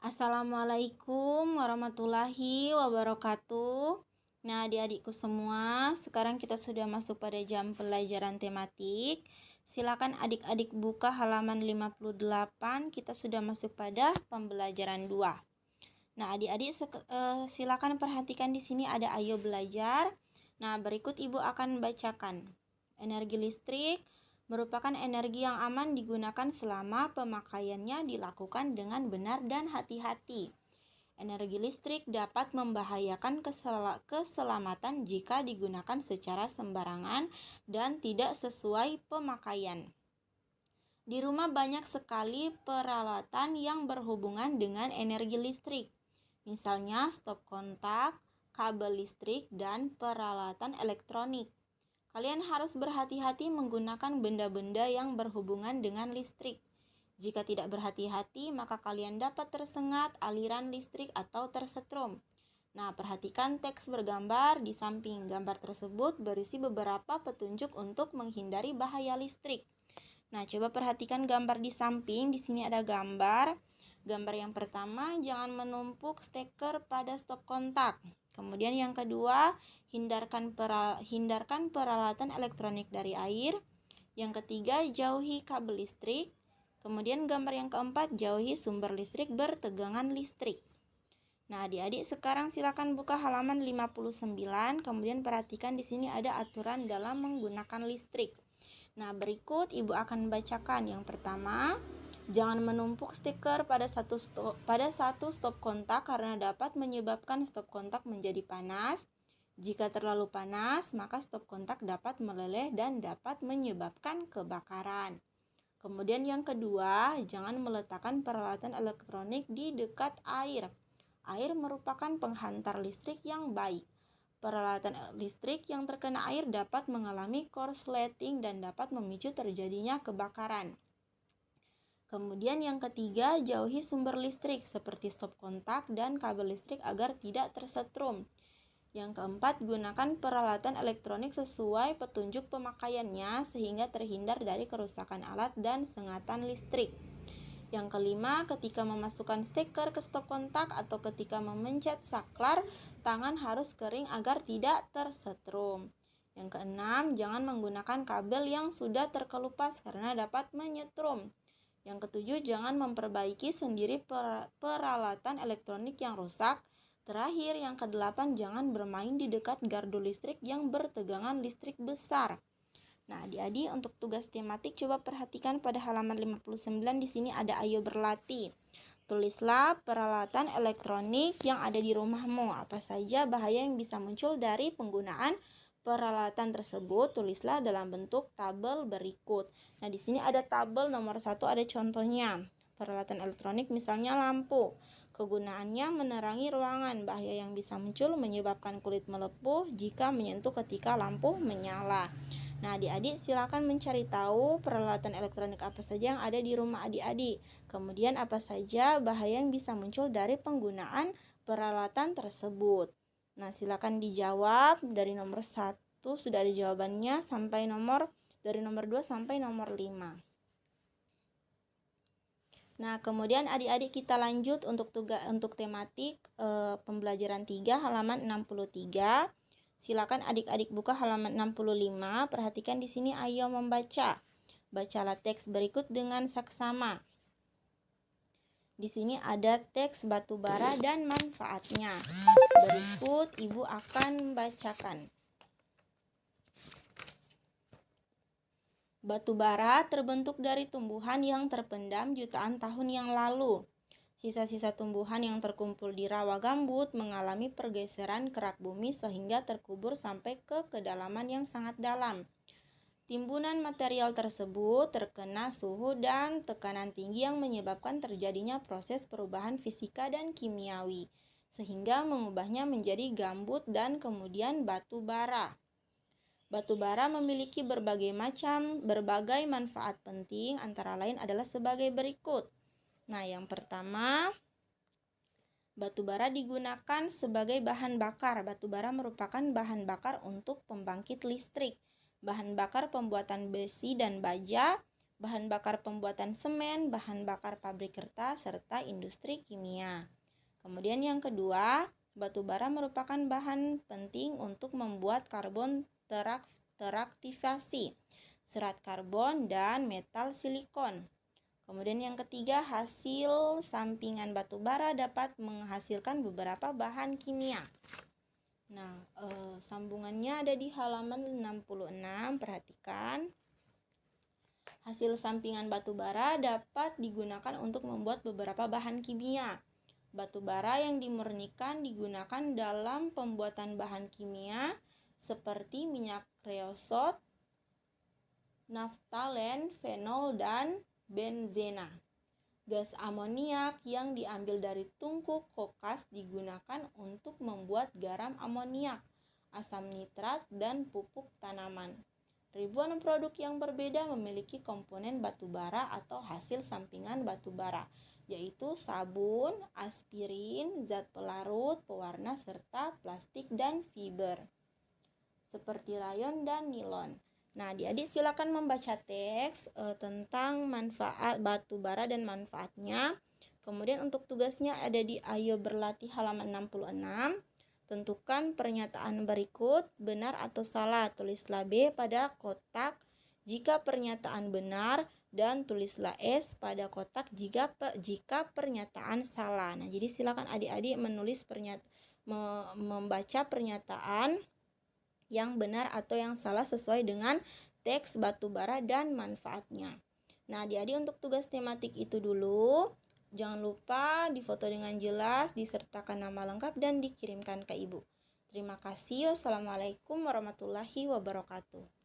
Assalamualaikum warahmatullahi wabarakatuh. Nah, adik-adikku semua, sekarang kita sudah masuk pada jam pelajaran tematik. Silakan adik-adik buka halaman 58, kita sudah masuk pada pembelajaran 2. Nah, adik-adik silakan perhatikan di sini ada ayo belajar. Nah, berikut Ibu akan bacakan. Energi listrik merupakan energi yang aman digunakan selama pemakaiannya dilakukan dengan benar dan hati-hati. Energi listrik dapat membahayakan keselamatan jika digunakan secara sembarangan dan tidak sesuai pemakaian. Di rumah banyak sekali peralatan yang berhubungan dengan energi listrik. Misalnya stop kontak, kabel listrik, dan peralatan elektronik. Kalian harus berhati-hati menggunakan benda-benda yang berhubungan dengan listrik. Jika tidak berhati-hati, maka kalian dapat tersengat aliran listrik atau tersetrum. Nah, perhatikan teks bergambar di samping. Gambar tersebut berisi beberapa petunjuk untuk menghindari bahaya listrik. Nah, coba perhatikan gambar di samping. Di sini ada gambar. Gambar yang pertama, jangan menumpuk steker pada stop kontak. Kemudian yang kedua, hindarkan peralatan elektronik dari air. Yang ketiga, jauhi kabel listrik. Kemudian gambar yang keempat, jauhi sumber listrik bertegangan listrik. Nah, adik-adik sekarang silakan buka halaman 59. Kemudian perhatikan di sini ada aturan dalam menggunakan listrik. Nah, berikut Ibu akan bacakan. Yang pertama, jangan menumpuk stiker pada satu stop kontak karena dapat menyebabkan stop kontak menjadi panas. Jika terlalu panas, maka stop kontak dapat meleleh dan dapat menyebabkan kebakaran. Kemudian yang kedua, jangan meletakkan peralatan elektronik di dekat air. Air merupakan penghantar listrik yang baik. Peralatan listrik yang terkena air dapat mengalami korsleting dan dapat memicu terjadinya kebakaran. Kemudian yang ketiga, jauhi sumber listrik seperti stop kontak dan kabel listrik agar tidak tersetrum. Yang keempat, gunakan peralatan elektronik sesuai petunjuk pemakaiannya sehingga terhindar dari kerusakan alat dan sengatan listrik. Yang kelima, ketika memasukkan steker ke stop kontak atau ketika memencet saklar, tangan harus kering agar tidak tersetrum. Yang keenam, jangan menggunakan kabel yang sudah terkelupas karena dapat menyetrum. Yang ketujuh, jangan memperbaiki sendiri peralatan elektronik yang rusak. Terakhir, yang kedelapan, jangan bermain di dekat gardu listrik yang bertegangan listrik besar. Nah, adik-adik untuk tugas tematik coba perhatikan pada halaman 59 di sini ada ayo berlatih. Tulislah peralatan elektronik yang ada di rumahmu. Apa saja bahaya yang bisa muncul dari penggunaan peralatan tersebut, tulislah dalam bentuk tabel berikut. Nah, di sini ada tabel nomor 1, ada contohnya. Peralatan elektronik misalnya lampu. Kegunaannya menerangi ruangan. Bahaya yang bisa muncul menyebabkan kulit melepuh jika menyentuh ketika lampu menyala. Nah, adik-adik silakan mencari tahu peralatan elektronik apa saja yang ada di rumah adik-adik. Kemudian apa saja bahaya yang bisa muncul dari penggunaan peralatan tersebut. Nah, silakan dijawab dari nomor 1 sudah ada jawabannya sampai dari nomor 2 sampai nomor 5. Nah, kemudian adik-adik kita lanjut untuk tematik pembelajaran 3 halaman 63. Silakan adik-adik buka halaman 65. Perhatikan di sini ayo membaca. Bacalah teks berikut dengan saksama. Di sini ada teks batu bara dan manfaatnya. Berikut Ibu akan bacakan. Batu bara terbentuk dari tumbuhan yang terpendam jutaan tahun yang lalu. Sisa-sisa tumbuhan yang terkumpul di rawa gambut mengalami pergeseran kerak bumi sehingga terkubur sampai ke kedalaman yang sangat dalam. Timbunan material tersebut terkena suhu dan tekanan tinggi yang menyebabkan terjadinya proses perubahan fisika dan kimiawi, sehingga mengubahnya menjadi gambut dan kemudian batu bara. Batu bara memiliki berbagai manfaat penting, antara lain adalah sebagai berikut. Nah, yang pertama, batu bara digunakan sebagai bahan bakar. Batu bara merupakan bahan bakar untuk pembangkit listrik, bahan bakar pembuatan besi dan baja, bahan bakar pembuatan semen, bahan bakar pabrik kertas, serta industri kimia. Kemudian yang kedua, batu bara merupakan bahan penting untuk membuat karbon teraktivasi, serat karbon, dan metal silikon. Kemudian yang ketiga, hasil sampingan batu bara dapat menghasilkan beberapa bahan kimia. Nah, sambungannya ada di halaman 66, perhatikan. Hasil sampingan batu bara dapat digunakan untuk membuat beberapa bahan kimia. Batu bara yang dimurnikan digunakan dalam pembuatan bahan kimia seperti minyak kreosot, naftalen, fenol, dan benzena. Gas amoniak yang diambil dari tungku kokas digunakan untuk membuat garam amoniak, asam nitrat, dan pupuk tanaman. Ribuan produk yang berbeda memiliki komponen batu bara atau hasil sampingan batu bara, yaitu sabun, aspirin, zat pelarut, pewarna, serta plastik dan fiber, seperti rayon dan nilon. Nah, adik-adik silakan membaca teks tentang manfaat batu bara dan manfaatnya. Kemudian untuk tugasnya ada di Ayo Berlatih halaman 66. Tentukan pernyataan berikut, benar atau salah. Tulislah B pada kotak jika pernyataan benar dan tulislah S pada kotak jika pernyataan salah. Nah, jadi silakan adik-adik menulis membaca pernyataan yang benar atau yang salah sesuai dengan teks batu bara dan manfaatnya. Nah, adik-adik untuk tugas tematik itu dulu. Jangan lupa difoto dengan jelas, disertakan nama lengkap, dan dikirimkan ke ibu. Terima kasih. Wassalamualaikum warahmatullahi wabarakatuh.